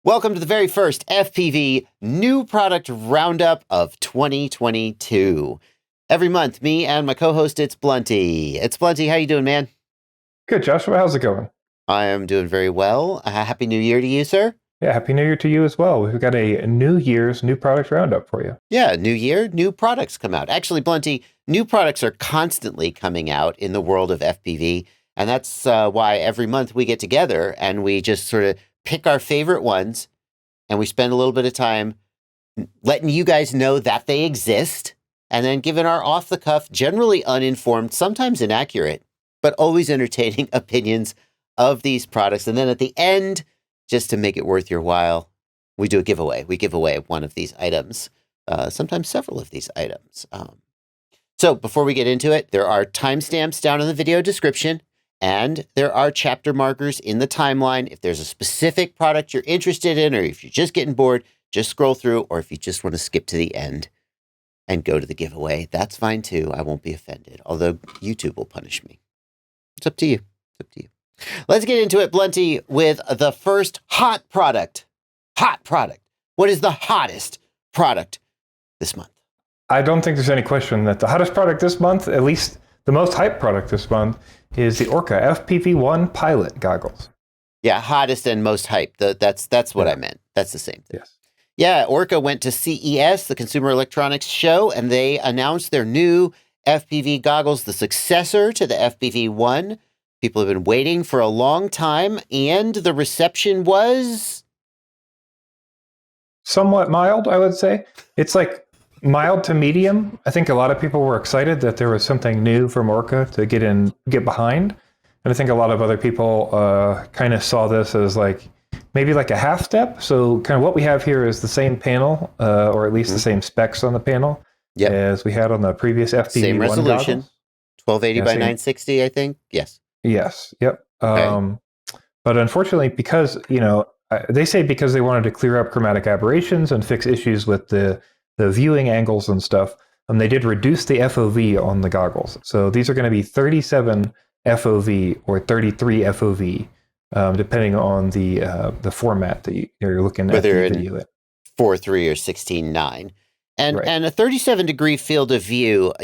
Welcome to the very first FPV new product roundup of 2022. Every month, me and my co-host, It's Blunty. It's Blunty, how you doing, man? Good, Joshua. How's it going? I am doing very well. Happy New Year to you, sir. Yeah, Happy New Year to you as well. We've got a New Year's new product roundup for you. Yeah, new year, new products come out. Actually, Blunty, new products are constantly coming out in the world of FPV, and that's why every month we get together and we just sort of pick our favorite ones, and we spend a little bit of time letting you guys know that they exist, and then giving our off-the-cuff, generally uninformed, sometimes inaccurate, but always entertaining opinions of these products. And then at the end, just to make it worth your while, we do a giveaway. We give away one of these items, sometimes several of these items. So before we get into it, there are timestamps down in the video description, and there are chapter markers in the timeline. If there's a specific product you're interested in, or if you're just getting bored, just scroll through, or if you just want to skip to the end and go to the giveaway, that's fine too. I won't be offended, although YouTube will punish me. It's up to you. It's up to you. Let's get into it, Blunty, with the first hot product. Hot product. What is the hottest product this month? I don't think there's any question that the hottest product this month, at least the most hyped product this month, is the Orqa FPV.Pilot goggles. Yeah, hottest and most hyped. That's what I meant. That's the same thing. Yes. Yeah, Orqa went to CES, the Consumer Electronics Show, and they announced their new FPV goggles, the successor to the FPV-1. People have been waiting for a long time, and the reception was somewhat mild, I would say. It's like mild to medium. I think a lot of people were excited that there was something new from Orqa to get behind. And I think a lot of other people kind of saw this as maybe like a half step. So kind of what we have here is the same panel, or at least the same specs on the panel as we had on the previous FPV-1 same resolution, goggles. 1280 by 960, I think. Yes. Yes. Yep. Okay. But unfortunately, because, they say because they wanted to clear up chromatic aberrations and fix issues with the viewing angles and stuff, they did reduce the FOV on the goggles. So these are going to be 37 FOV or 33 FOV, depending on the format that you're looking at the video at. 4.3 or 16.9. And Right. and a 37-degree field of view,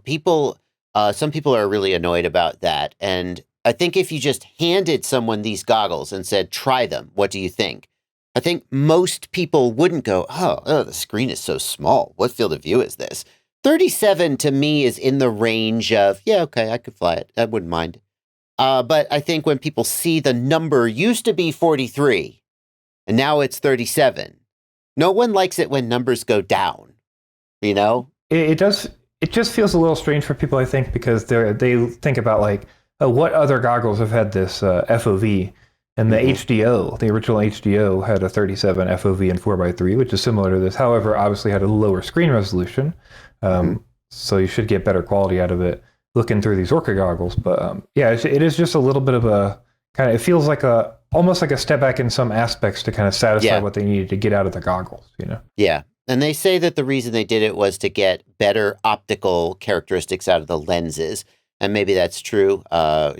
people, some people are really annoyed about that. And I think if you just handed someone these goggles and said, try them, what do you think? I think most people wouldn't go, oh, the screen is so small. What field of view is this? 37 to me is in the range of, yeah, okay, I could fly it. I wouldn't mind. But I think when people see the number used to be 43 and now it's 37, no one likes it when numbers go down, It does. It just feels a little strange for people, I think, because they think about what other goggles have had this FOV. And the HDO, the original HDO, had a 37 FOV and 4x3, which is similar to this. However, obviously had a lower screen resolution. So you should get better quality out of it looking through these Orqa goggles. But it is just a little bit of a kind of, it feels like almost like a step back in some aspects to kind of satisfy what they needed to get out of the goggles, Yeah. And they say that the reason they did it was to get better optical characteristics out of the lenses. And maybe that's true. I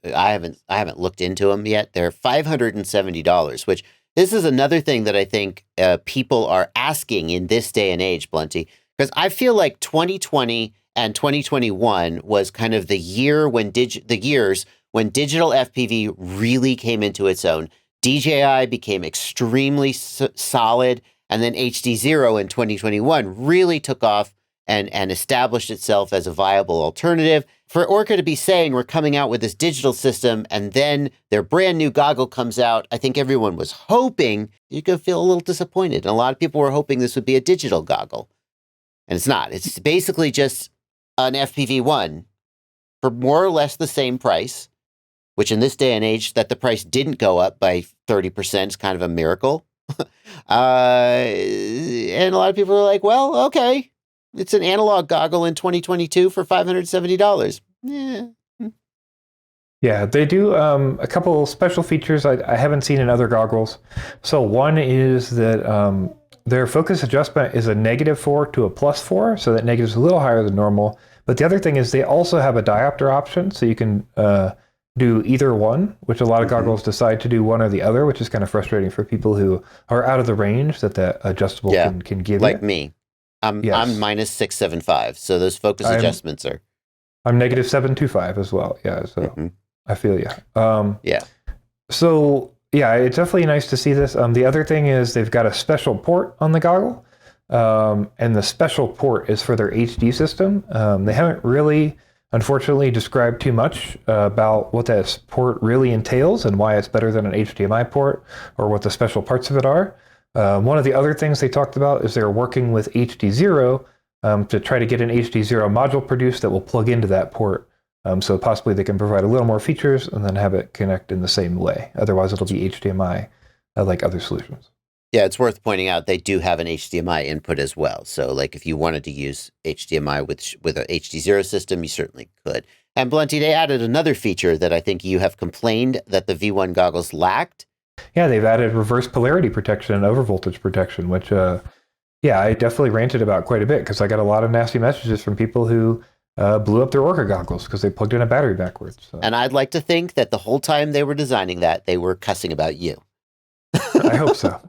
haven't looked into them yet. They're $570, which this is another thing that I think people are asking in this day and age, Blunty, because I feel like 2020 and 2021 was kind of the years when digital FPV really came into its own. DJI became extremely solid, and then HDZero in 2021 really took off and established itself as a viable alternative. For Orqa to be saying we're coming out with this digital system and then their brand new goggle comes out, I think everyone was hoping you could feel a little disappointed. And a lot of people were hoping this would be a digital goggle. And it's not. It's basically just an FPV-1 for more or less the same price, which in this day and age that the price didn't go up by 30% is kind of a miracle. And a lot of people are like, well, okay. It's an analog goggle in 2022 for $570. Yeah. Yeah, they do a couple special features I haven't seen in other goggles. So one is that their focus adjustment is a -4 to a +4, so that negative is a little higher than normal. But the other thing is they also have a diopter option, so you can do either one, which a lot of goggles decide to do one or the other, which is kind of frustrating for people who are out of the range that adjustable can give like you. me. I'm Yes. minus 675, so those focus adjustments are. I'm negative 725 as well. Yeah, so I feel you. Yeah. So yeah, it's definitely nice to see this. The other thing is they've got a special port on the goggle, and the special port is for their HD system. They haven't really, unfortunately, described too much about what that port really entails and why it's better than an HDMI port or what the special parts of it are. One of the other things they talked about is they're working with HDZero to try to get an HDZero module produced that will plug into that port. So possibly they can provide a little more features and then have it connect in the same way. Otherwise, it'll be HDMI like other solutions. Yeah, it's worth pointing out they do have an HDMI input as well. So like if you wanted to use HDMI with a HDZero system, you certainly could. And Blunty, they added another feature that I think you have complained that the V1 goggles lacked. Yeah, they've added reverse polarity protection and overvoltage protection, which, yeah, I definitely ranted about quite a bit because I got a lot of nasty messages from people who blew up their Orqa goggles because they plugged in a battery backwards. So. And I'd like to think that the whole time they were designing that, they were cussing about you. I hope so.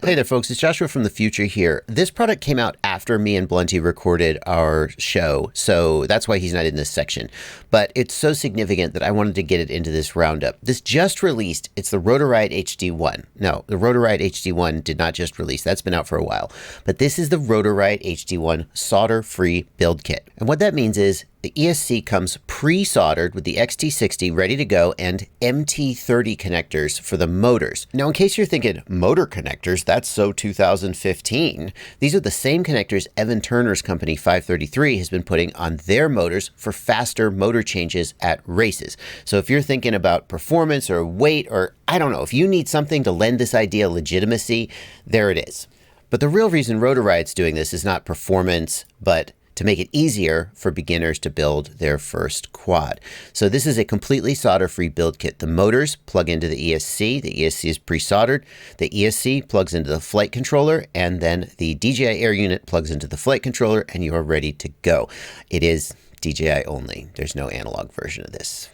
Hey there, folks. It's Joshua from the future here. This product came out after me and Blunty recorded our show, so that's why he's not in this section. But it's so significant that I wanted to get it into this roundup. This just released. It's the Rotor Riot HD1. No, the Rotor Riot HD1 did not just release. That's been out for a while. But this is the Rotor Riot HD1 solder-free build kit. And what that means is the ESC comes pre-soldered with the XT60 ready to go and MT30 connectors for the motors. Now, in case you're thinking, motor connectors, that's so 2015. These are the same connectors Evan Turner's company, Five33, has been putting on their motors for faster motor changes at races. So if you're thinking about performance or weight or, I don't know, if you need something to lend this idea legitimacy, there it is. But the real reason Rotor Riot's doing this is not performance, but to make it easier for beginners to build their first quad. So this is a completely solder-free build kit. The motors plug into the ESC. The ESC is pre-soldered. The ESC plugs into the flight controller, and then the DJI Air unit plugs into the flight controller, and you are ready to go. It is DJI only. There's no analog version of this.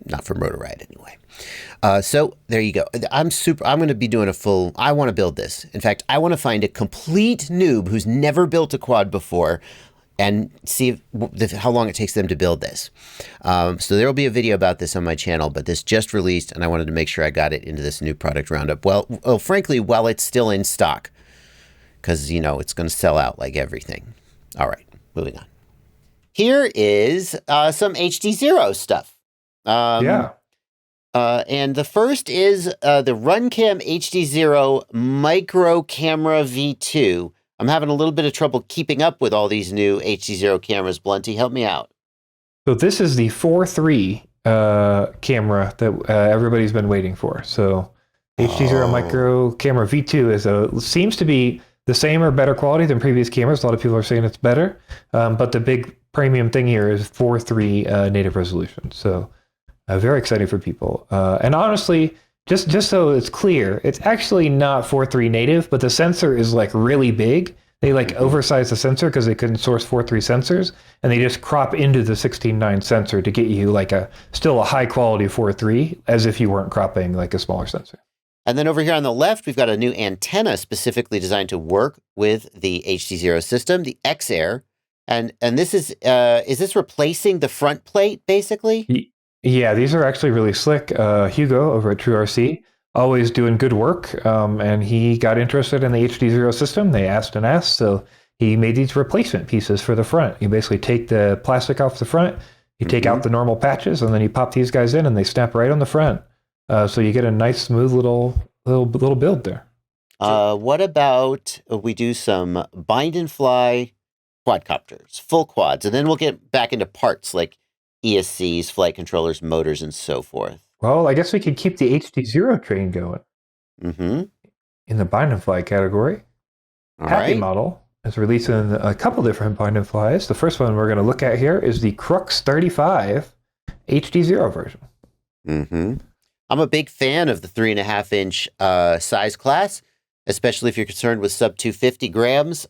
Not from Rotor Riot anyway. So there you go. I'm going to be doing I want to build this. In fact, I want to find a complete noob who's never built a quad before and see how long it takes them to build this. So there will be a video about this on my channel, but this just released and I wanted to make sure I got it into this new product roundup. Well, frankly, while it's still in stock, because, you know, it's going to sell out like everything. All right, moving on. Here is some HDZero stuff. Yeah. And the first is the RunCam HDZero Micro Camera V2. I'm having a little bit of trouble keeping up with all these new HDZero cameras. Blunty, help me out. So this is the 4.3 camera that everybody's been waiting for. So HDZero Micro Camera V2 seems to be the same or better quality than previous cameras. A lot of people are saying it's better, but the big premium thing here is 4.3 native resolution. So very exciting for people. And honestly, just so it's clear, it's actually not 4.3 native, but the sensor is like really big. They like oversized the sensor because they couldn't source 4.3 sensors, and they just crop into the 16.9 sensor to get you like still a high quality 4.3, as if you weren't cropping like a smaller sensor. And then over here on the left, we've got a new antenna specifically designed to work with the HDZero system, the X-Air. And this is this replacing the front plate, basically? Yeah, these are actually really slick. Hugo over at TrueRC, always doing good work, and he got interested in the HDZero system. They asked and asked, so he made these replacement pieces for the front. You basically take the plastic off the front, you take out the normal patches, and then you pop these guys in, and they snap right on the front. So you get a nice, smooth little build there. What about we do some bind and fly quadcopters, full quads, and then we'll get back into parts like ESCs, flight controllers, motors, and so forth. Well, I guess we could keep the HDZero train going. In the bind and fly category. Happymodel is releasing a couple different bind and flies. The first one we're going to look at here is the Crux 35 HDZero version. I'm a big fan of the 3.5-inch size class, especially if you're concerned with sub 250 grams.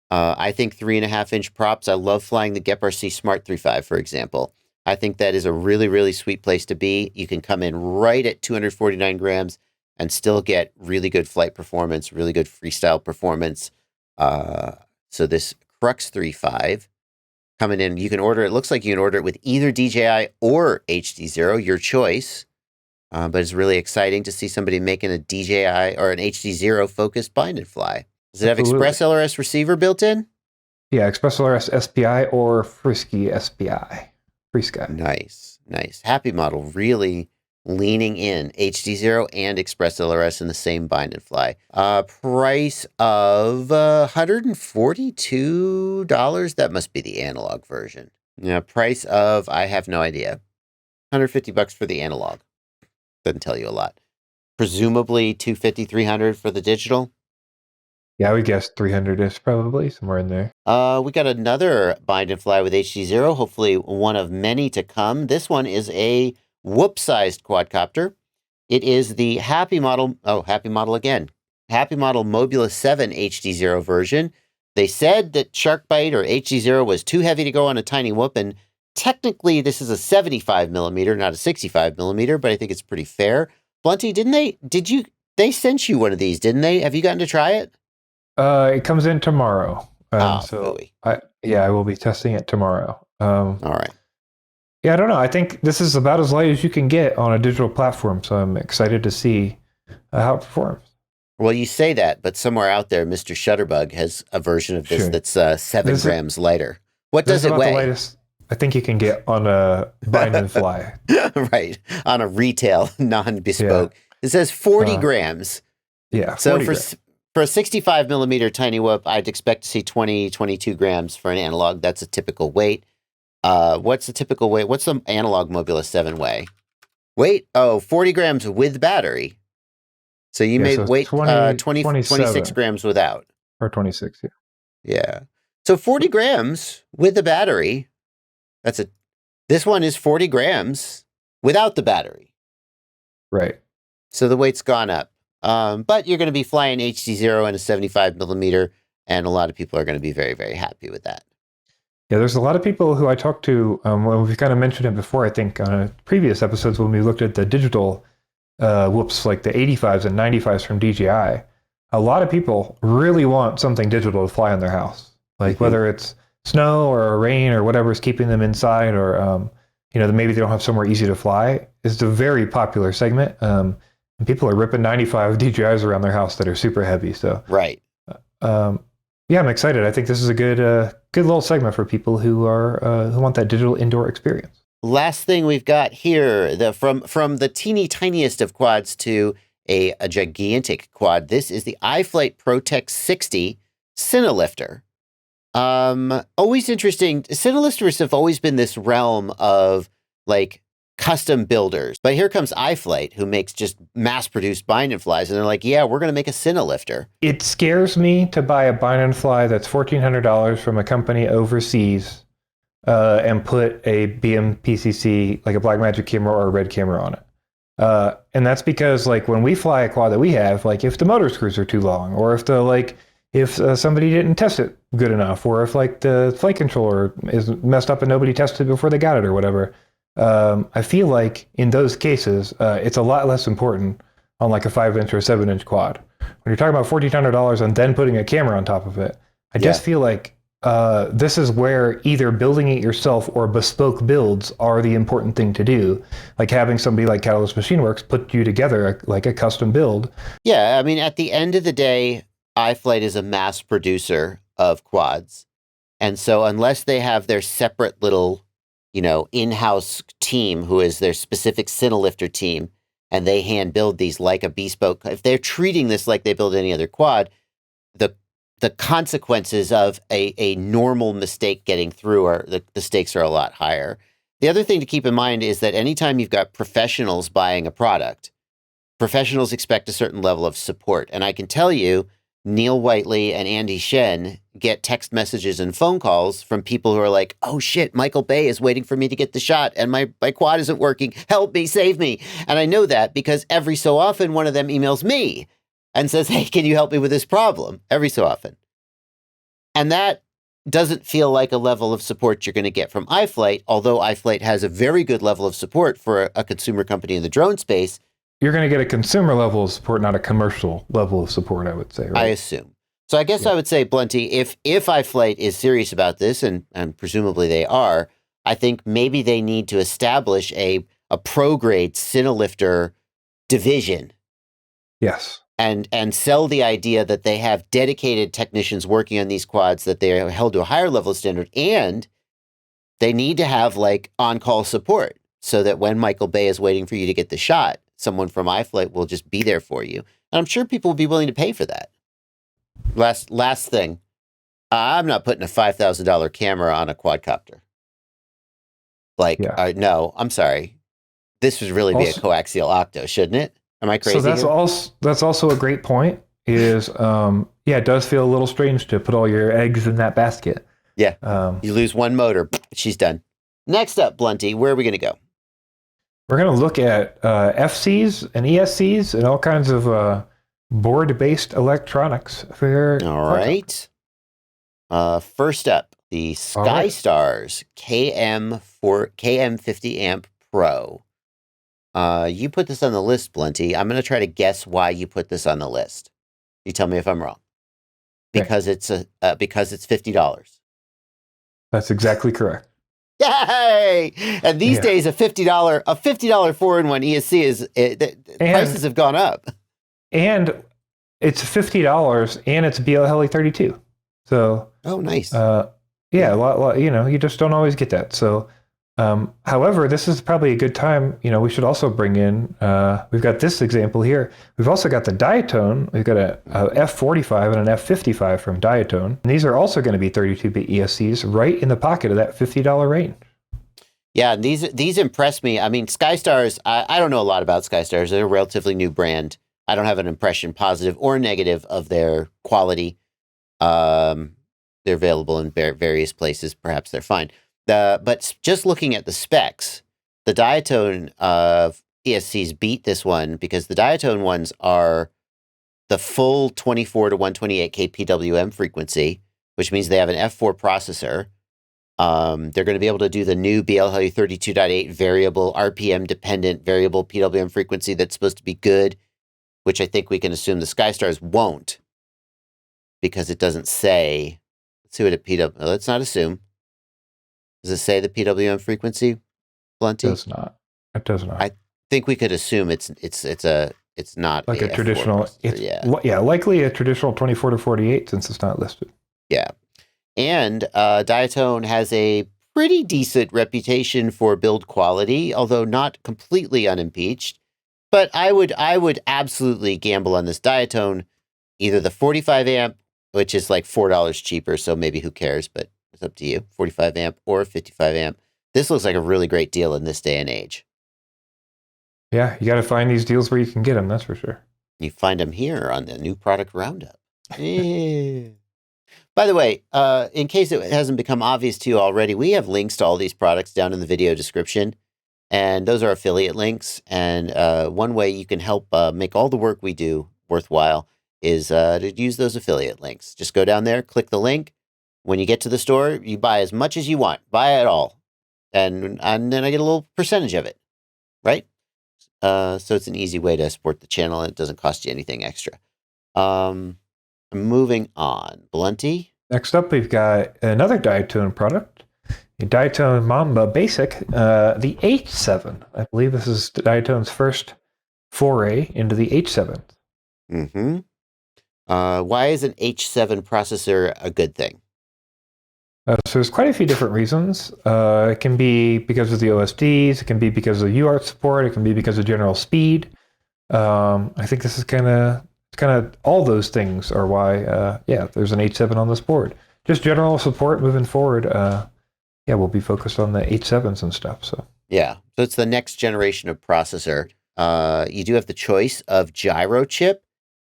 I think 3.5-inch props. I love flying the GEP RC Smart 3.5, for example. I think that is a really, really sweet place to be. You can come in right at 249 grams and still get really good flight performance, really good freestyle performance. So this Crux 3.5 coming in, you can order, it looks like you can order it with either DJI or HDZero, your choice. But it's really exciting to see somebody making a DJI or an HDZero focused bind and fly. Does it have Express LRS receiver built in? Yeah, Express LRS SPI or Frisky SPI. Frisky. Nice, nice. Happymodel really leaning in HDZero and Express LRS in the same bind and fly. Price of $142. That must be the analog version. Yeah, price of, I have no idea. $150 for the analog. Doesn't tell you a lot. Presumably $250, $300 for the digital. Yeah, I would guess 300-ish probably, somewhere in there. We got another bind and fly with HDZero, hopefully one of many to come. This one is a whoop-sized quadcopter. It is the Happymodel, Happymodel again. Happymodel Mobula 7 HDZero version. They said that Byte or HDZero was too heavy to go on a tiny whoop, and technically this is a 75 millimeter, not a 65 millimeter, but I think it's pretty fair. Blunty, they sent you one of these, didn't they? Have you gotten to try it? It comes in tomorrow. So I will be testing it tomorrow. All right. Yeah, I don't know. I think this is about as light as you can get on a digital platform, so I'm excited to see how it performs. Well, you say that, but somewhere out there, Mr. Shutterbug has a version of this that's 7 grams lighter. What does it weigh? The lightest I think you can get on a bind and fly. Right, on a retail, non-bespoke. Yeah. It says 40 grams. Yeah, 40 so grams. For a 65 millimeter tiny whoop, I'd expect to see 20, 22 grams for an analog. That's a typical weight. What's the typical weight? What's the analog Mobula 7 weigh? 40 grams with battery. So you may weight 26 grams without. Or 26, yeah. Yeah. So 40 grams with the battery. This one is 40 grams without the battery. Right. So the weight's gone up. But you're going to be flying HDZero and a 75 millimeter, and a lot of people are going to be very, very happy with that. Yeah, there's a lot of people who I talked to, well, we've kind of mentioned it before, I think, on previous episodes when we looked at the digital whoops, like the 85s and 95s from DJI. A lot of people really want something digital to fly in their house. Like whether it's snow or rain or whatever is keeping them inside, or maybe they don't have somewhere easy to fly. It's a very popular segment. And people are ripping 95 DJIs around their house that are super heavy. So right. Yeah, I'm excited. I think this is a good little segment for people who want that digital indoor experience. Last thing we've got here, from the teeny tiniest of quads to a gigantic quad. This is the iFlight Protek60 Cinelifter. Always interesting. Cinelifters have always been this realm of like custom builders. But here comes iFlight, who makes just mass-produced bind and flies, and they're like, yeah, we're going to make a Cinelifter. It scares me to buy a bind and fly that's $1,400 from a company overseas and put a BMPCC, like a Blackmagic camera or a Red camera on it. And that's because, like, when we fly a quad that we have, like, if the motor screws are too long, or if somebody didn't test it good enough, or if, like, the flight controller is messed up and nobody tested it before they got it or whatever, I feel like in those cases, it's a lot less important on like a 5-inch or 7-inch quad. When you're talking about $1,400 and then putting a camera on top of it, I just feel like this is where either building it yourself or bespoke builds are the important thing to do. Like having somebody like Catalyst Machine Works put you together like a custom build. Yeah, I mean, at the end of the day, iFlight is a mass producer of quads. And so unless they have their separate little in-house team who is their specific Cinelifter team, and they hand build these like a bespoke, if they're treating this like they build any other quad, the consequences of a normal mistake getting through the stakes are a lot higher. The other thing to keep in mind is that anytime you've got professionals buying a product, professionals expect a certain level of support. And I can tell you, Neil Whiteley and Andy Shen get text messages and phone calls from people who are like, oh shit, Michael Bay is waiting for me to get the shot and my quad isn't working. Help me, save me. And I know that because every so often one of them emails me and says, hey, can you help me with this problem? Every so often. And that doesn't feel like a level of support you're going to get from iFlight, although iFlight has a very good level of support for a consumer company in the drone space. You're going to get a consumer level of support, not a commercial level of support, I would say, right? I assume. So I guess I would say, Blunty, if iFlight is serious about this, and presumably they are, I think maybe they need to establish a pro-grade Cinelifter division. Yes. And sell the idea that they have dedicated technicians working on these quads, that they are held to a higher level of standard, and they need to have like on-call support so that when Michael Bay is waiting for you to get the shot, someone from iFlight will just be there for you. And I'm sure people will be willing to pay for that. Last thing, I'm not putting a $5,000 camera on a quadcopter. No, I'm sorry. This would really be a coaxial octo, shouldn't it? Am I crazy? So that's also a great point. Is it does feel a little strange to put all your eggs in that basket. Yeah, you lose one motor, she's done. Next up, Blunty, where are we going to go? We're going to look at FCs and ESCs and all kinds of board-based electronics. All right. First up, the SKYSTARS KM50A PRO. You put this on the list, Blunty. I'm going to try to guess why you put this on the list. You tell me if I'm wrong. Because it's $50. That's exactly correct. Yay! And these days, a $50 4-in-1 ESC is prices have gone up. And it's $50, and it's BL 32. So nice. You just don't always get that. So. However, this is probably a good time. We should also bring in, we've got this example here. We've also got the Diatone. We've got a F45 and an F55 from Diatone. And these are also going to be 32-bit ESCs right in the pocket of that $50 range. Yeah, these impress me. I mean, SKYSTARS, I don't know a lot about SKYSTARS. They're a relatively new brand. I don't have an impression, positive or negative, of their quality. They're available in various places. Perhaps they're fine. But just looking at the specs, the Diatone ESCs beat this one because the Diatone ones are the full 24 to 128K PWM frequency, which means they have an F4 processor. They're going to be able to do the new BLE 32.8 variable RPM-dependent variable PWM frequency that's supposed to be good, which I think we can assume the SKYSTARS won't because it doesn't say. Let's see what let's not assume. Does it say the PWM frequency, Blunty? It does not. It does not. I think we could assume it's not like a traditional. Likely a traditional 24 to 48 since it's not listed. Yeah, and Diatone has a pretty decent reputation for build quality, although not completely unimpeached. But I would absolutely gamble on this Diatone, either the 45 amp, which is like $4 cheaper, so maybe who cares, but it's up to you. 45 amp or 55 amp. This looks like a really great deal in this day and age. Yeah, you got to find these deals where you can get them, that's for sure. You find them here on the new product roundup. Yeah. By the way, in case it hasn't become obvious to you already, we have links to all these products down in the video description. And those are affiliate links. And one way you can help make all the work we do worthwhile is to use those affiliate links. Just go down there, click the link. When you get to the store, you buy as much as you want. Buy it all. And then I get a little percentage of it. Right? So it's an easy way to support the channel, and it doesn't cost you anything extra. Moving on. Blunty? Next up, we've got another Diatone product. The Diatone Mamba Basic, the H7. I believe this is Diatone's first foray into the H7. Mm-hmm. Why is an H7 processor a good thing? So there's quite a few different reasons. It can be because of the OSDs. It can be because of UART support. It can be because of general speed. I think this is kind of all those things are why, there's an H7 on this board. Just general support moving forward. We'll be focused on the H7s and stuff. So yeah, so it's the next generation of processor. You do have the choice of gyro chip.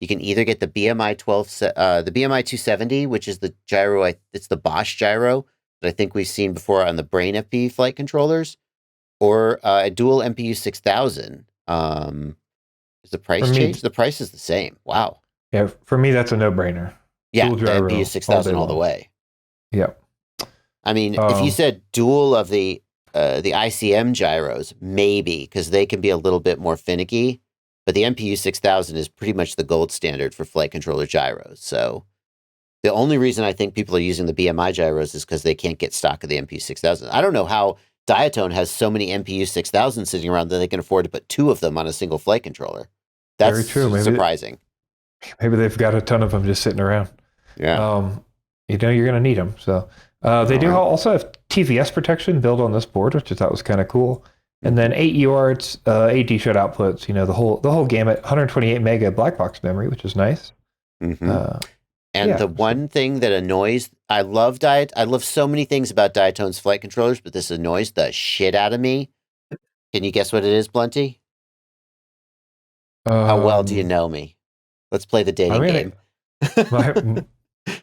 You can either get the BMI 270, which is the gyro. It's the Bosch gyro that I think we've seen before on the Brain FPV flight controllers, or a dual MPU 6000. Is the price change? The price is the same. Wow. Yeah, for me that's a no-brainer. Yeah, the MPU 6000 all the way. Yep. I mean, if you said dual of the ICM gyros, maybe, because they can be a little bit more finicky. But the MPU 6000 is pretty much the gold standard for flight controller gyros. So the only reason I think people are using the BMI gyros is because they can't get stock of the MPU 6000. I don't know how Diatone has so many MPU 6000 sitting around that they can afford to put 2 of them on a single flight controller. That's very true. surprising. Maybe they've got a ton of them just sitting around. Yeah. You're going to need them. So they do also have TVS protection built on this board, which I thought was kind of cool. And then 8 UARTs, 8 D-shot outputs, the whole gamut, 128 mega black box memory, which is nice. Mm-hmm. The one thing that annoys, I love so many things about Diatone's flight controllers, but this annoys the shit out of me. Can you guess what it is, Blunty? How well do you know me? Let's play the dating game.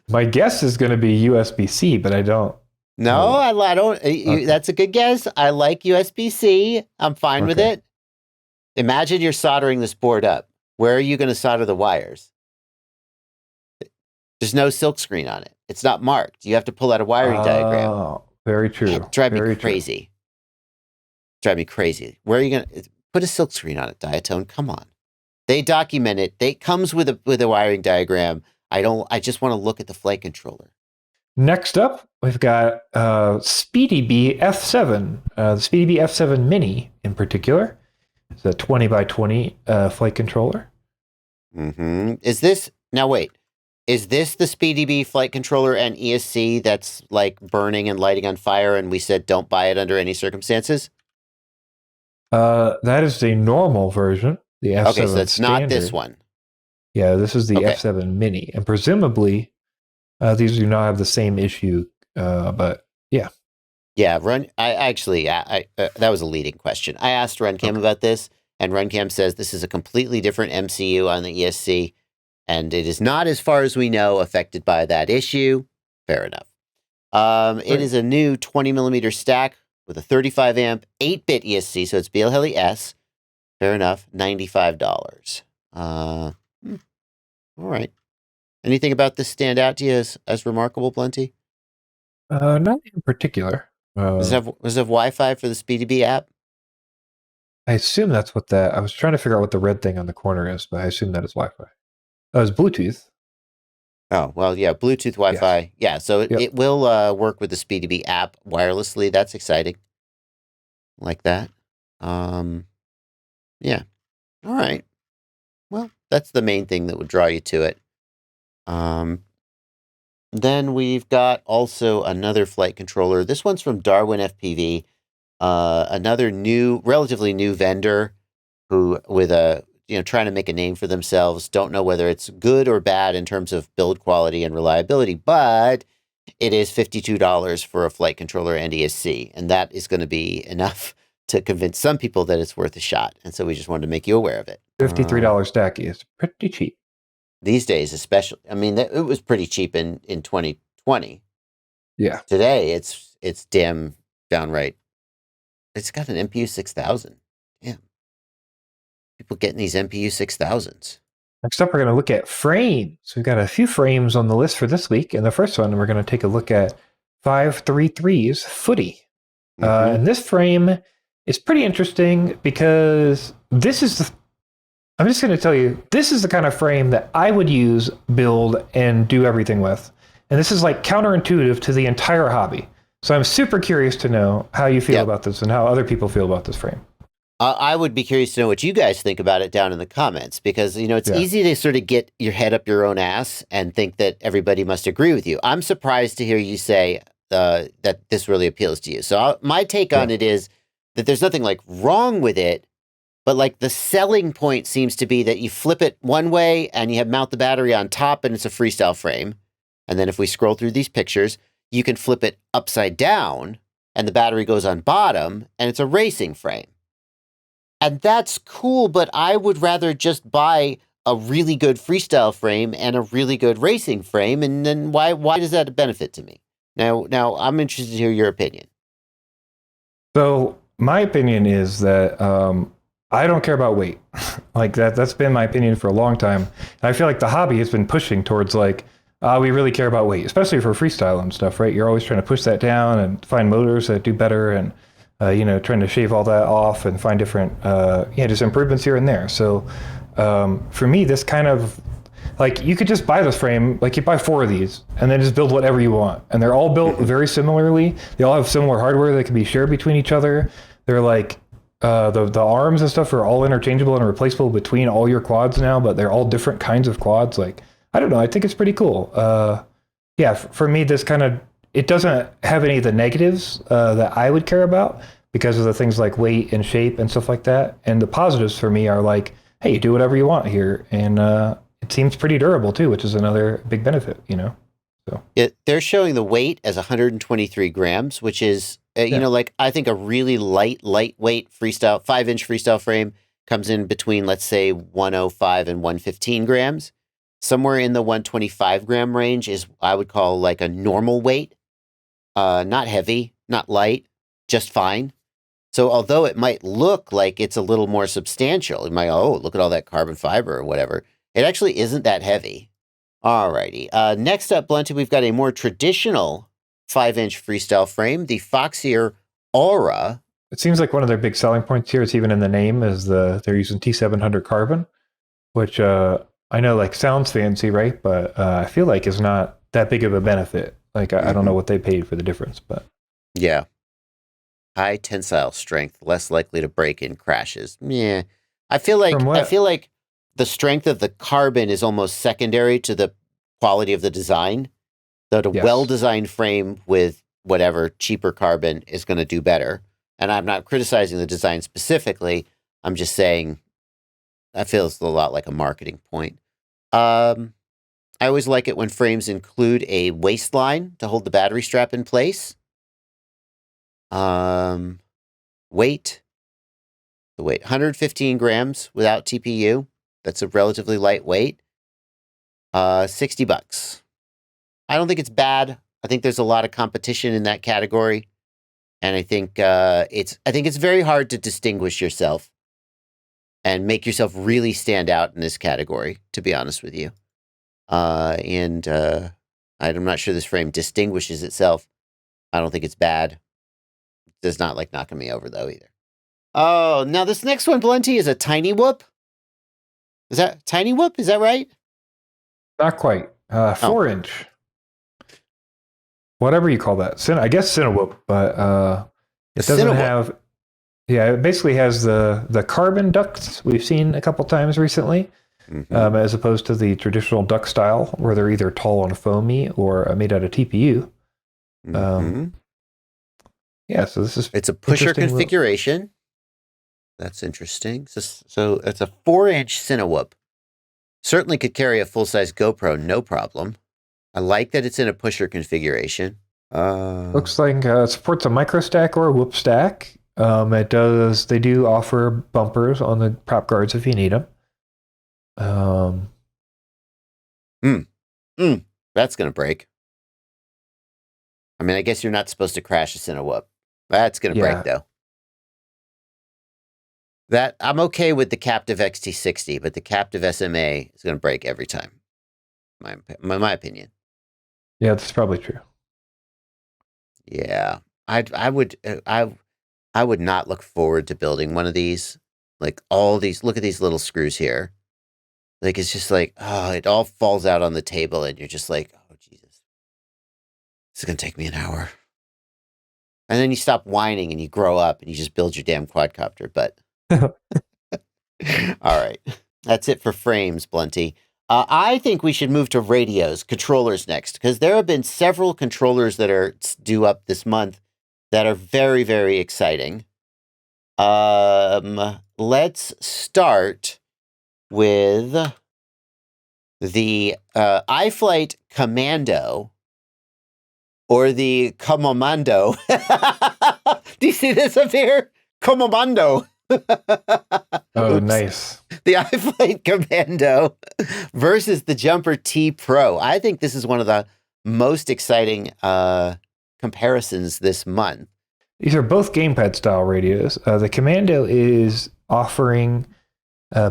My guess is going to be USB-C, but I don't. No, I don't. Okay. That's a good guess. I like USB-C. I'm fine with it. Imagine you're soldering this board up. Where are you going to solder the wires? There's no silk screen on it. It's not marked. You have to pull out a wiring diagram. Oh, very true. It'd drive me crazy. Drive me crazy. Where are you going to put a silk screen on it, Diatone? Come on. They document it. It comes with a wiring diagram. I just want to look at the flight controller. Next up, we've got Speedybee F7, the Speedybee F7 Mini in particular. It's a 20 by 20 flight controller. Mm-hmm. Is this the Speedybee flight controller and ESC that's like burning and lighting on fire and we said don't buy it under any circumstances? That is the normal version, the F7 Okay, so it's standard. not this one. Yeah, this is the F7 Mini. And presumably, these do not have the same issue, but yeah. Yeah, that was a leading question. I asked RunCam about this, and RunCam says this is a completely different MCU on the ESC, and it is not, as far as we know, affected by that issue. Fair enough. It is a new 20 millimeter stack with a 35 amp, 8-bit ESC, so it's BLHeli S. Fair enough, $95. All right. Anything about this stand out to you as remarkable, Blunty? Not in particular. Does it have Wi-Fi for the Speedybee app? I assume that's what that... I was trying to figure out what the red thing on the corner is, but I assume that is Wi-Fi. Oh, it's Bluetooth. Oh, well, yeah, Bluetooth Wi-Fi. Yes. Yeah, so it will work with the Speedybee app wirelessly. That's exciting. Like that. Yeah. All right. Well, that's the main thing that would draw you to it. Then we've got also another flight controller. This one's from DarwinFPV, another relatively new vendor who, with trying to make a name for themselves. Don't know whether it's good or bad in terms of build quality and reliability, but it is $52 for a flight controller and ESC, and that is going to be enough to convince some people that it's worth a shot. And so we just wanted to make you aware of it. $53 stack is pretty cheap. These days, especially. I mean, it was pretty cheap in 2020. Yeah. Today, it's damn downright. It's got an MPU 6000. Damn. People getting these MPU 6000s. Next up, we're going to look at frames. We've got a few frames on the list for this week. And the first one, we're going to take a look at 533's Footy. Mm-hmm. And this frame is pretty interesting because this is I'm just going to tell you, this is the kind of frame that I would use, build, and do everything with. And this is like counterintuitive to the entire hobby. So I'm super curious to know how you feel about this and how other people feel about this frame. I would be curious to know what you guys think about it down in the comments, because, it's easy to sort of get your head up your own ass and think that everybody must agree with you. I'm surprised to hear you say that this really appeals to you. So my take on it is that there's nothing like wrong with it, but like the selling point seems to be that you flip it one way and you mount the battery on top and it's a freestyle frame. And then if we scroll through these pictures, you can flip it upside down and the battery goes on bottom and it's a racing frame. And that's cool, but I would rather just buy a really good freestyle frame and a really good racing frame. And then why does that benefit to me? Now I'm interested to hear your opinion. So my opinion is that I don't care about weight. Like that's been my opinion for a long time. And I feel like the hobby has been pushing towards like We really care about weight, especially for freestyle and stuff, right? You're always trying to push that down and find motors that do better, and trying to shave all that off and find different, just improvements here and there. So for me, this kind of, like, you could just buy this frame, like you buy 4 of these and then just build whatever you want. And they're all built very similarly. They all have similar hardware that can be shared between each other. They're like, the arms and stuff are all interchangeable and replaceable between all your quads now, but they're all different kinds of quads. Like, I don't know, I think it's pretty cool. For me, this kind of, it doesn't have any of the negatives that I would care about because of the things like weight and shape and stuff like that. And the positives for me are like, hey, you do whatever you want here. And it seems pretty durable too, which is another big benefit, So they're showing the weight as 123 grams, which is, I think a really lightweight freestyle, 5-inch freestyle frame comes in between, let's say, 105 and 115 grams. Somewhere in the 125 gram range is, I would call, like a normal weight. Not heavy, not light, just fine. So although it might look like it's a little more substantial, you might, look at all that carbon fiber or whatever. It actually isn't that heavy. Alrighty. Next up, Blunty, we've got a more traditional 5-inch freestyle frame, the Foxeer Aura. It seems like one of their big selling points here, it's even in the name, is they're using T700 carbon, which I know like sounds fancy, right? But I feel like is not that big of a benefit. Like I don't know what they paid for the difference, but yeah. High tensile strength, less likely to break in crashes. Yeah. I feel like the strength of the carbon is almost secondary to the quality of the design. That a well-designed frame with whatever cheaper carbon is going to do better. And I'm not criticizing the design specifically. I'm just saying that feels a lot like a marketing point. I always like it when frames include a waistline to hold the battery strap in place. Weight. The weight, 115 grams without TPU. That's a relatively light weight. $60. I don't think it's bad. I think there's a lot of competition in that category. And I think it's very hard to distinguish yourself and make yourself really stand out in this category, to be honest with you. I'm not sure this frame distinguishes itself. I don't think it's bad. It does not like knocking me over, though, either. Oh, now this next one, Blunty, is a tiny whoop. Is that tiny whoop? Is that right? Not quite. 4-inch. Whatever you call that. I guess Cinewhoop, but it doesn't have... Yeah, it basically has the carbon ducts we've seen a couple times recently, as opposed to the traditional duct style, where they're either tall and foamy or made out of TPU. So this is... It's a pusher configuration. That's interesting. So it's a 4-inch Cinewhoop. Certainly could carry a full-size GoPro, no problem. I like that it's in a pusher configuration. Looks like it supports a micro stack or a whoop stack. They do offer bumpers on the prop guards if you need them. That's going to break. I mean, I guess you're not supposed to crash a Cinewhoop. That's going to break, though. That I'm okay with the Captive XT60, but the Captive SMA is going to break every time. My opinion. Yeah, that's probably true. Yeah, I would not look forward to building one of these. Like all these, look at these little screws here. Like it's just like, it all falls out on the table, and you're just like, oh Jesus, this is gonna take me an hour. And then you stop whining and you grow up and you just build your damn quadcopter. But all right, that's it for frames, Blunty. I think we should move to radios, controllers next, because there have been several controllers that are due up this month that are very, very exciting. Let's start with the iFlight Commando, or the Commando. Do you see this up here? Commando. Oh, nice. The iFlight Commando versus the Jumper TPro. I think this is one of the most exciting comparisons this month. These are both gamepad style radios. The Commando is offering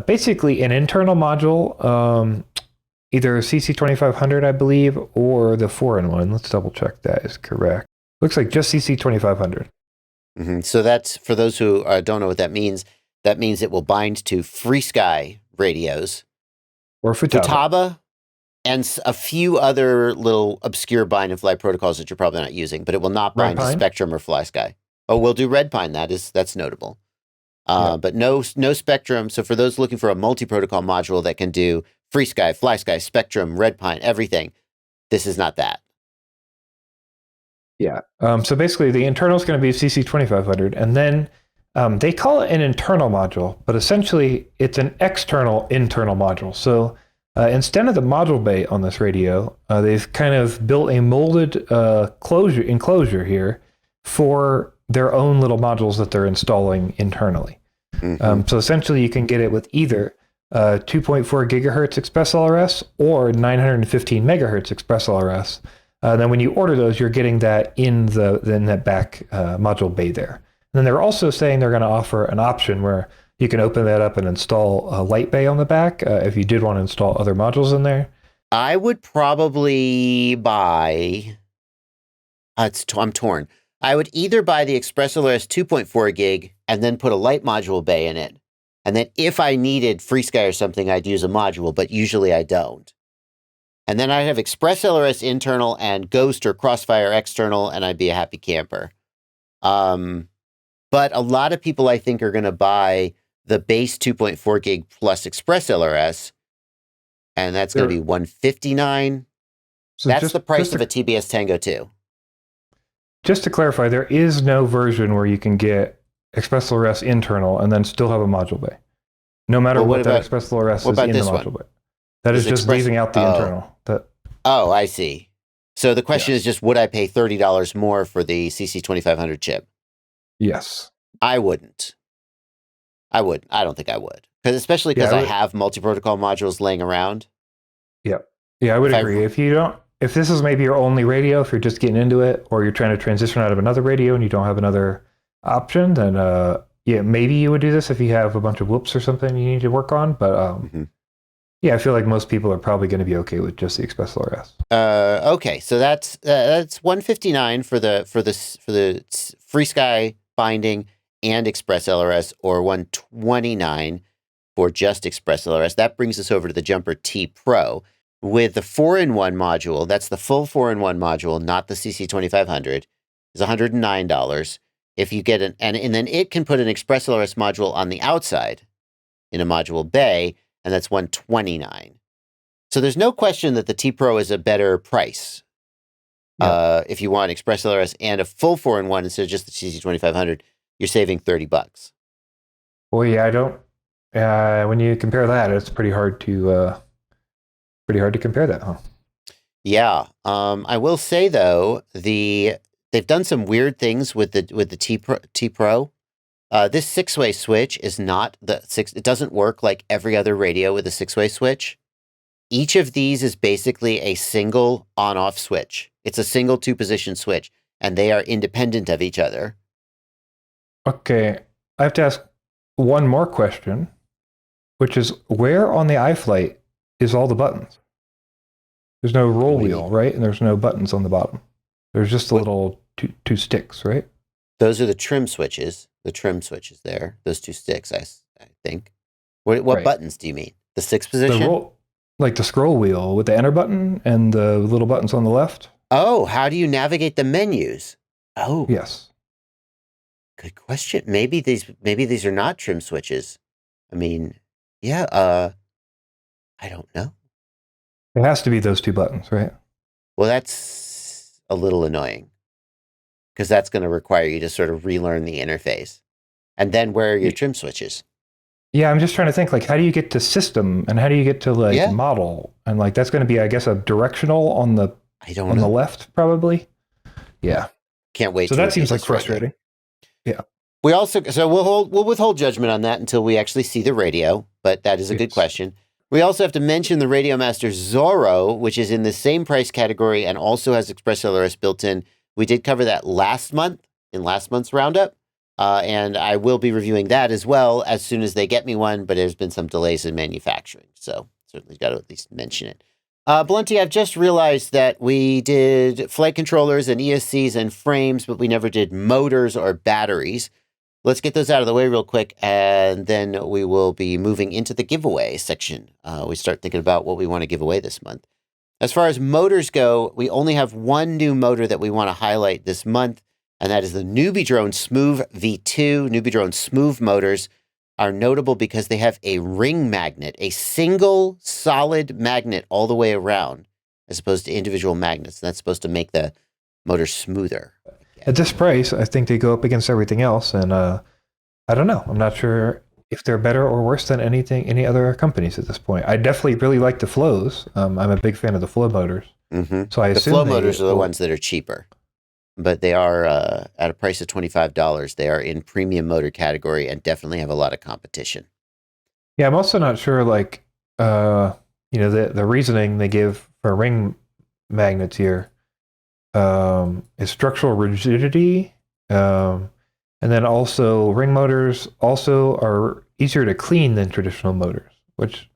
basically an internal module either CC2500, I believe, or the 4-in-1. Let's double check that is correct. Looks like just CC2500. So that's, for those who don't know what that means it will bind to FrSky radios. Or Futaba. And a few other little obscure bind and fly protocols that you're probably not using, but it will not bind to Spectrum or FlySky. Oh, we'll do Redpine. That's notable. But no Spectrum. So for those looking for a multi-protocol module that can do FrSky, FlySky, Spectrum, Redpine, everything, this is not that. Yeah. So basically, the internal is going to be CC2500, and then they call it an internal module, but essentially it's an external internal module. So instead of the module bay on this radio, they've kind of built a molded enclosure here for their own little modules that they're installing internally. So essentially, you can get it with either 2.4 gigahertz Express LRS or 915 megahertz Express LRS. Then when you order those, you're getting that in that back module bay there. And then they're also saying they're going to offer an option where you can open that up and install a light bay on the back if you did want to install other modules in there. I would probably buy... I'm torn. I would either buy the Express LRS 2.4 gig and then put a light module bay in it. And then if I needed FrSky or something, I'd use a module, but usually I don't. And then I'd have Express LRS internal and Ghost or Crossfire external, and I'd be a happy camper. But a lot of people, I think, are going to buy the base 2.4 gig plus Express LRS, and that's going to be $159. So that's the price of a TBS Tango 2. Just to clarify, there is no version where you can get Express LRS internal and then still have a module bay. No matter what that Express LRS is in the module bay. That is just leaving out the internal. Oh, I see. So the question is just, would I pay $30 more for the CC2500 chip? Yes. I wouldn't. I don't think I would. Especially because I have multi-protocol modules laying around. Yeah. Yeah, I would agree. If this is maybe your only radio, if you're just getting into it, or you're trying to transition out of another radio and you don't have another option, then maybe you would do this if you have a bunch of whoops or something you need to work on. But yeah, I feel like most people are probably going to be okay with just the Express LRS. Okay, so that's $159 for the FrSky binding and Express LRS, or $129 for just Express LRS. That brings us over to the Jumper TPro with the 4-in-1 module. That's the full 4-in-1 module, not the CC2500. Is $109. If you get and then it can put an Express LRS module on the outside in a module bay, and that's $129. So there's no question that the TPro is a better price. If you want Express LRS and a full 4-in-1 instead of just the CC2500, you're saving $30. Well, yeah, I don't. When you compare that, it's pretty hard to compare that, huh? Yeah. I will say though, they've done some weird things with the TPro. This 6-way switch is not it doesn't work like every other radio with a 6-way switch. Each of these is basically a single on-off switch. It's a single 2-position switch, and they are independent of each other. Okay, I have to ask one more question, which is, where on the iFlight is all the buttons? There's no roll wheel, right? And there's no buttons on the bottom. There's just a little two sticks, right? Those are the trim switches. The trim switches there. Those 2 sticks, I think. What buttons do you mean? The 6th position? Like the scroll wheel with the enter button and the little buttons on the left. Oh, how do you navigate the menus? Oh. Yes. Good question. Maybe these are not trim switches. I mean, I don't know. It has to be those 2 buttons, right? Well, that's a little annoying, because that's going to require you to sort of relearn the interface. And then where are your trim switches? Yeah, I'm just trying to think, like, how do you get to system and how do you get to model? And like, that's going to be, I guess, a directional on the the left, probably. Yeah. Can't wait. So that seems like frustrating. Yeah. We also, so we'll withhold judgment on that until we actually see the radio, but that is a good question. We also have to mention the RadioMaster Zorro, which is in the same price category and also has Express LRS built in. We did cover that last month in last month's roundup, and I will be reviewing that as well as soon as they get me one, but there's been some delays in manufacturing, so certainly got to at least mention it. Blunty, I've just realized that we did flight controllers and ESCs and frames, but we never did motors or batteries. Let's get those out of the way real quick, and then we will be moving into the giveaway section. We start thinking about what we want to give away this month. As far as motors go, we only have one new motor that we want to highlight this month, and that is the NBD Smoov V2. NBD Smoov Motors are notable because they have a ring magnet, a single solid magnet all the way around, as opposed to individual magnets. That's supposed to make the motor smoother. At this price, I think they go up against everything else, and I don't know. I'm not sure if they're better or worse than any other companies at this point. I definitely really like the flows. I'm a big fan of the flow motors. So I assume the flow motors are the ones that are cheaper, but they are at a price of $25. They are in premium motor category and definitely have a lot of competition. Yeah, I'm also not sure, like, the reasoning they give for ring magnets here is structural rigidity, and then also ring motors also are easier to clean than traditional motors, which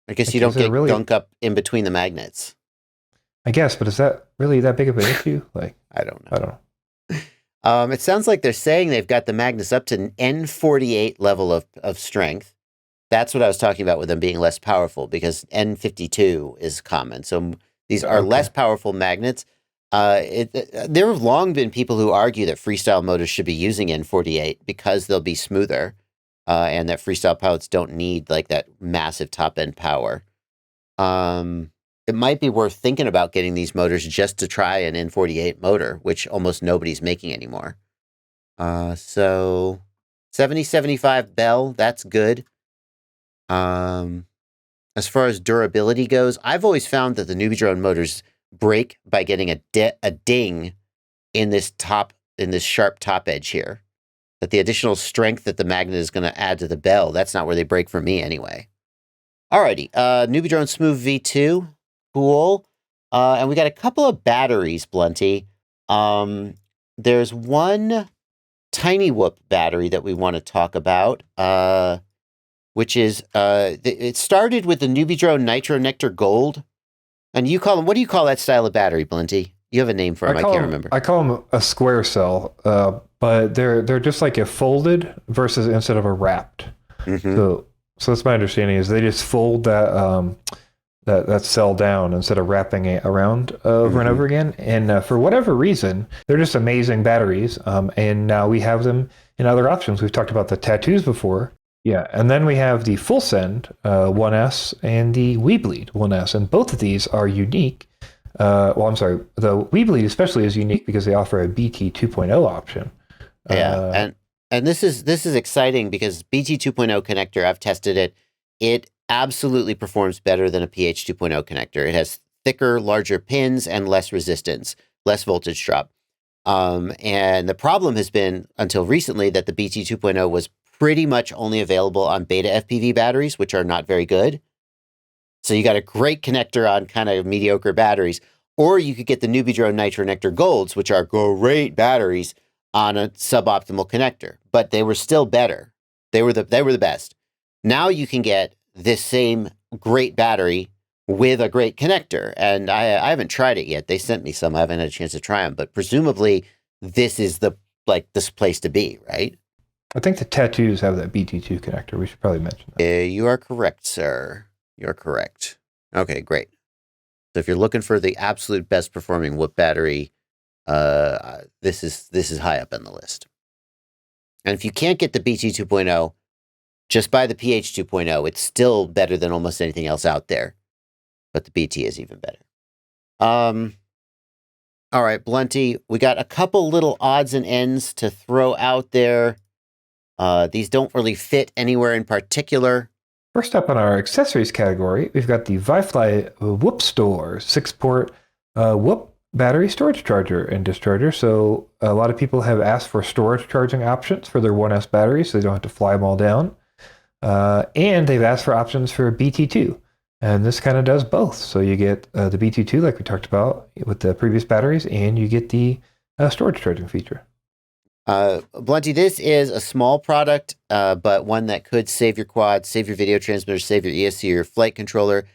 I guess you don't get gunk up in between the magnets. I guess, but is that really that big of an issue? Like, I don't know. It sounds like they're saying they've got the magnets up to an N48 level of strength. That's what I was talking about with them being less powerful, because N52 is common. So these are less powerful magnets. There have long been people who argue that freestyle motors should be using N48 because they'll be smoother, and that freestyle pilots don't need like that massive top end power. It might be worth thinking about getting these motors just to try an N48 motor, which almost nobody's making anymore. So 7075 Bell, that's good. As far as durability goes, I've always found that the NBD motors break by getting a ding in this sharp top edge here. That the additional strength that the magnet is going to add to the bell, that's not where they break for me anyway. Alrighty, NBD Smoov V2. Cool. And we got a couple of batteries, Blunty. There's one tiny whoop battery that we want to talk about, which is, it started with the NBD Nitro Nectar Gold. And you call them, what do you call that style of battery, Blunty? You have a name for them, I can't remember. I call them a square cell, but they're just like a folded versus instead of a wrapped. So that's my understanding, is they just fold that cell down instead of wrapping it around over and over again. And for whatever reason, they're just amazing batteries. And now we have them in other options. We've talked about the tattoos before. Yeah, and then we have the Fullsend 1S and the weBLEED 1S, and both of these are unique. The weBLEED especially is unique because they offer a BT 2.0 option. Yeah, and this is exciting because BT 2.0 connector, I've tested it. It absolutely performs better than a PH 2.0 connector. It has thicker, larger pins and less resistance, less voltage drop. And the problem has been, until recently, that the BT 2.0 was pretty much only available on beta FPV batteries, which are not very good. So you got a great connector on kind of mediocre batteries, or you could get the NBD Nitro Nectar Golds, which are great batteries on a suboptimal connector, but they were still better. They were the best. Now you can get this same great battery with a great connector, and I haven't tried it yet. They sent me some. I haven't had a chance to try them, but presumably this is this place to be, right? I think the tattoos have that BT2 connector. We should probably mention that. You are correct, sir. You're correct. Okay, great. So if you're looking for the absolute best performing whoop battery, this is high up on the list. And if you can't get the BT 2.0, just buy the PH 2.0. It's still better than almost anything else out there, but the BT is even better. All right, Blunty, we got a couple little odds and ends to throw out there. These don't really fit anywhere in particular. First up on our accessories category, we've got the ViFly WhoopStor 6-port Whoop battery storage charger and discharger. So a lot of people have asked for storage charging options for their 1S batteries, so they don't have to fly them all down. And they've asked for options for BT2. And this kind of does both. So you get the BT2, like we talked about with the previous batteries, and you get the storage charging feature. Blunty, this is a small product, but one that could save your quad, save your video transmitter, save your ESC or your flight controller.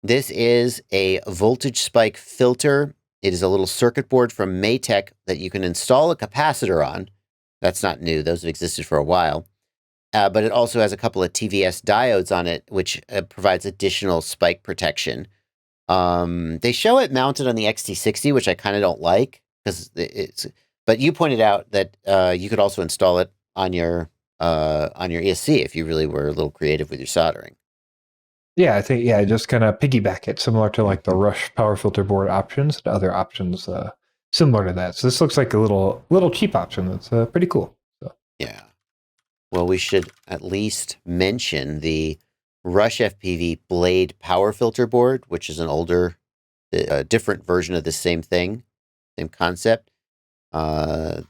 This is a voltage spike filter. It is a little circuit board from Matek that you can install a capacitor on. That's not new. Those have existed for a while. But it also has a couple of TVS diodes on it, which provides additional spike protection. They show it mounted on the XT60, which I kind of don't like, because it's. But you pointed out that you could also install it on your ESC if you really were a little creative with your soldering. Yeah, I think just kind of piggyback it, similar to like the Rush power filter board options and other options similar to that. So this looks like a little cheap option that's pretty cool. So. Yeah. Well, we should at least mention the Rush FPV Blade power filter board, which is an older, different version of the same thing, same concept.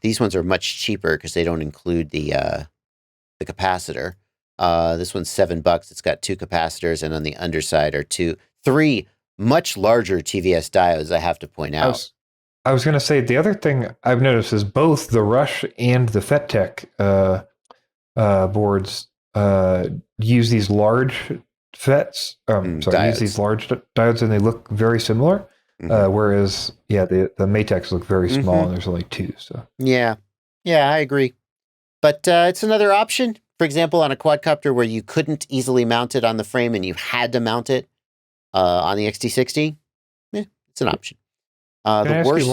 These ones are much cheaper because they don't include the capacitor. This one's $7. It's got 2 capacitors, and on the underside are 3 much larger TVS diodes, I have to point out. I was going to say, the other thing I've noticed is both the Rush and the FETTech boards use these large use these large diodes, and they look very similar. Whereas, the Mateks look very small, and there's only 2. So yeah, I agree. But it's another option. For example, on a quadcopter where you couldn't easily mount it on the frame and you had to mount it on the XT60, it's an option. The worst,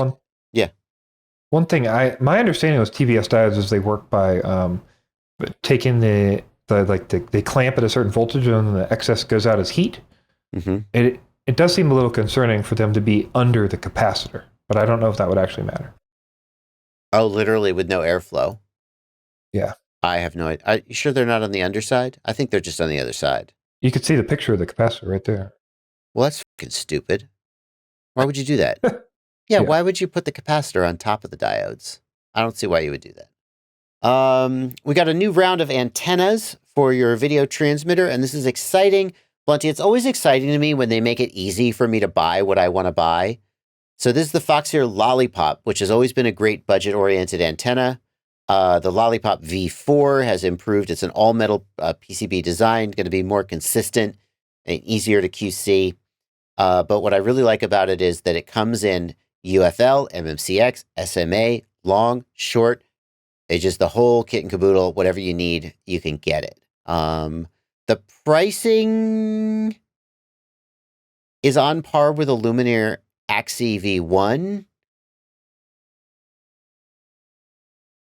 one thing my understanding was TVS diodes is they work by taking they clamp at a certain voltage and then the excess goes out as heat. It does seem a little concerning for them to be under the capacitor, but I don't know if that would actually matter. Oh, literally with no airflow. Yeah. I have no idea. Are you sure they're not on the underside? I think they're just on the other side. You could see the picture of the capacitor right there. Well, that's fucking stupid. Why would you do that? Yeah, why would you put the capacitor on top of the diodes? I don't see why you would do that. We got a new round of antennas for your video transmitter, and this is exciting. Blunty, it's always exciting to me when they make it easy for me to buy what I want to buy. So this is the Foxeer Lollipop, which has always been a great budget-oriented antenna. The Lollipop V4 has improved. It's an all-metal PCB design, going to be more consistent and easier to QC. But what I really like about it is that it comes in UFL, MMCX, SMA, long, short. It's just the whole kit and caboodle. Whatever you need, you can get it. The pricing is on par with a Luminaire Axie V1.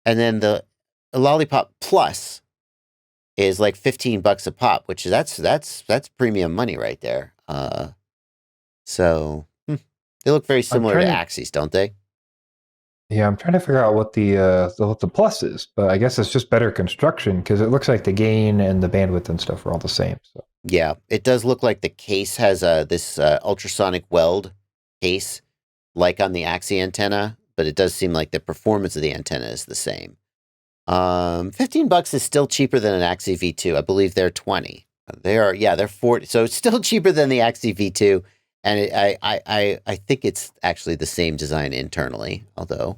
And then the Lollipop Plus is like $15 a pop, which is that's premium money right there. So they look very similar to Axies, don't they? Yeah, I'm trying to figure out what the plus is, but I guess it's just better construction because it looks like the gain and the bandwidth and stuff are all the same. So yeah, it does look like the case has this ultrasonic weld case, like on the Axie antenna. But it does seem like the performance of the antenna is the same. $15 is still cheaper than an Axie V2. I believe they're 20. They're 40. So it's still cheaper than the Axie V2. And I think it's actually the same design internally. Although,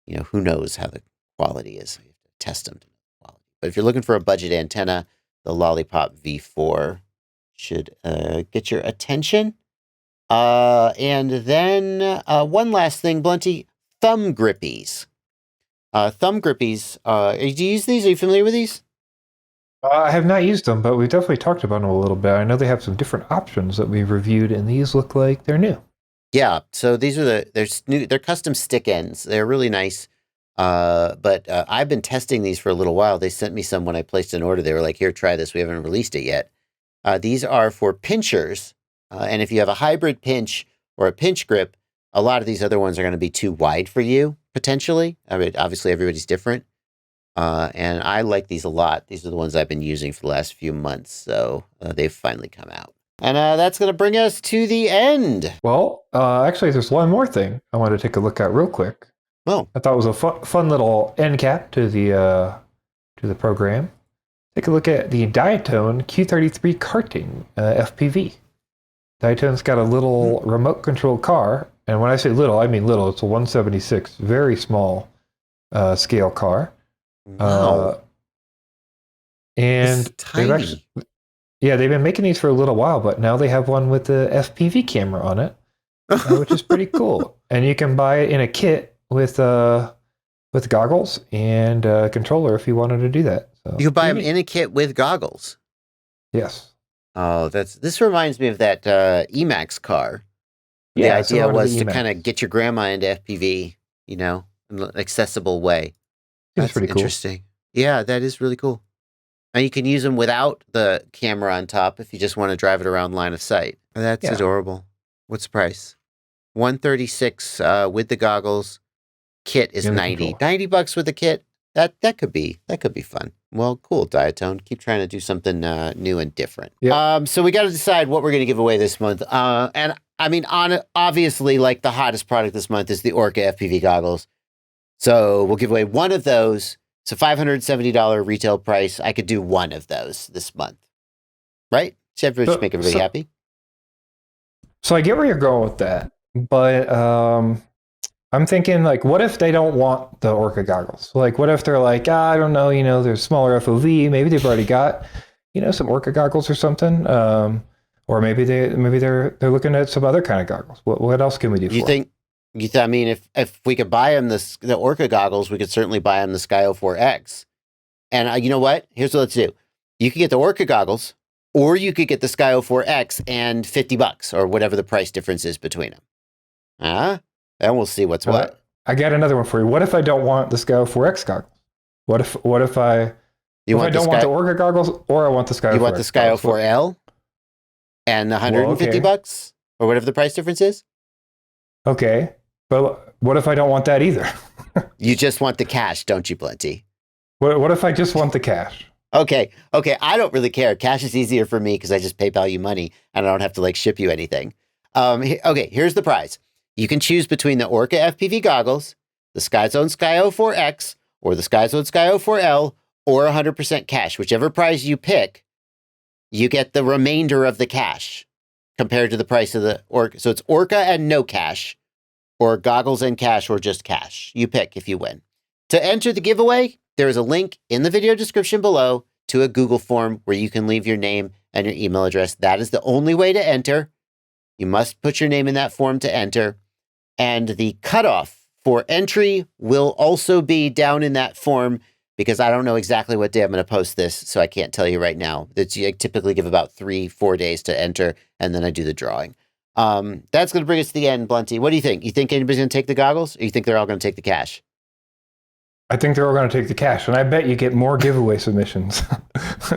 who knows how the quality is. You have to test them. But if you're looking for a budget antenna, the Lollipop V4 should get your attention. And then one last thing, Blunty. Thumb grippies. Thumb grippies. Do you use these? Are you familiar with these? I have not used them, but we've definitely talked about them a little bit. I know they have some different options that we've reviewed, and these look like they're new. Yeah, so these are they're custom stick ends. They're really nice. But I've been testing these for a little while. They sent me some when I placed an order. They were like, here, try this. We haven't released it yet. These are for pinchers. And if you have a hybrid pinch or a pinch grip, a lot of these other ones are going to be too wide for you, potentially. I mean, obviously, everybody's different. And I like these a lot. These are the ones I've been using for the last few months. So they've finally come out. And that's going to bring us to the end. Well, actually, there's one more thing I wanted to take a look at real quick. Oh. I thought it was a fun little end cap to the program. Take a look at the Diatone Q33 Karting FPV. Diatone's got a little remote control car. And when I say little, I mean little. It's a 176, very small scale car. Wow. And it's tiny. Yeah, they've been making these for a little while, but now they have one with the FPV camera on it, which is pretty cool. And you can buy it in a kit with goggles and a controller if you wanted to do that. So, you can buy them in a kit with goggles. Yes. Oh, this reminds me of that Emax car. The Yeah, idea was to Emax. kind of get your grandma into FPV, in an accessible way. That's pretty cool. Interesting. Yeah, that is really cool. And you can use them without the camera on top if you just want to drive it around line of sight. That's adorable. What's the price? $136 with the goggles. Kit is $90. $90 with the kit. That could be fun. Well, cool, Diatone. Keep trying to do something new and different. Yep. So we got to decide what we're going to give away this month. And I mean, obviously, like the hottest product this month is the Orqa FPV goggles. So we'll give away one of those. It's a $570 retail price. I could do one of those this month, right? Should make everybody happy. So I get where you're going with that, but I'm thinking, like, what if they don't want the Orqa goggles? Like, what if they're like, I don't know, there's smaller FOV. Maybe they've already got, some Orqa goggles or something. Or maybe they're looking at some other kind of goggles. What else can we do? I mean, if we could buy them the Orqa goggles, we could certainly buy them the Skyo 4X. And you know what? Here's what let's do. You could get the Orqa goggles, or you could get the Skyo 4X and $50 or whatever the price difference is between them. And we'll see what's what. I got another one for you. What if I don't want the Skyo 4X goggles? What if I don't want the Orqa goggles, or I want the Skyo 4X? You want the Skyo 4L and $150 or whatever the price difference is? Okay. But what if I don't want that either? You just want the cash, don't you, Plenty? What if I just want the cash? Okay. I don't really care. Cash is easier for me because I just PayPal you money and I don't have to ship you anything. Okay, here's the prize. You can choose between the Orqa FPV goggles, the SkyZone Skyo 4X, or the SkyZone Skyo 4L, or 100% cash. Whichever prize you pick, you get the remainder of the cash compared to the price of the Orqa. So it's Orqa and no cash, or goggles and cash, or just cash. You pick if you win. To enter the giveaway, there is a link in the video description below to a Google form where you can leave your name and your email address. That is the only way to enter. You must put your name in that form to enter. And the cutoff for entry will also be down in that form because I don't know exactly what day I'm going to post this, so I can't tell you right now. I typically give about 3-4 days to enter, and then I do the drawing. That's going to bring us to the end, Blunty. What do you think? You think anybody's going to take the goggles, or you think they're all going to take the cash? I think they're all going to take the cash, and I bet you get more giveaway submissions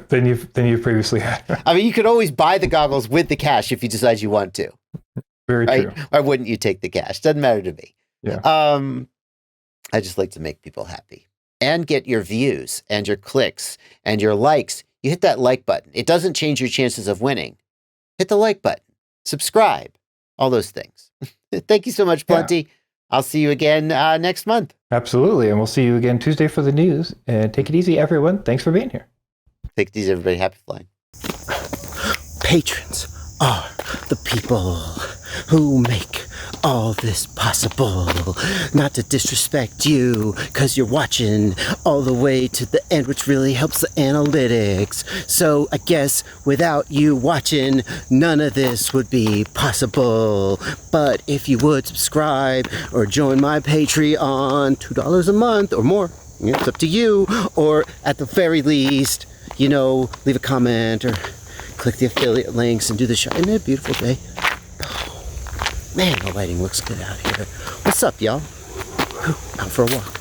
than you've previously had. I mean, you could always buy the goggles with the cash if you decide you want to. Very true. Why wouldn't you take the cash? Doesn't matter to me. Yeah. I just like to make people happy and get your views and your clicks and your likes. You hit that like button. It doesn't change your chances of winning. Hit the like button, subscribe, all those things. Thank you so much, Plenty. Yeah. I'll see you again next month. Absolutely. And we'll see you again Tuesday for the news. And take it easy, everyone. Thanks for being here. Take it easy, everybody. Happy flying. Patrons are the people who make all this possible. Not to disrespect you, because you're watching all the way to the end, which really helps the analytics. So I guess without you watching, none of this would be possible. But if you would subscribe or join my Patreon, $2 a month or more, it's up to you. Or at the very least, leave a comment or click the affiliate links and do the show. Isn't it a beautiful day? Man, the lighting looks good out here. What's up, y'all? Out for a walk.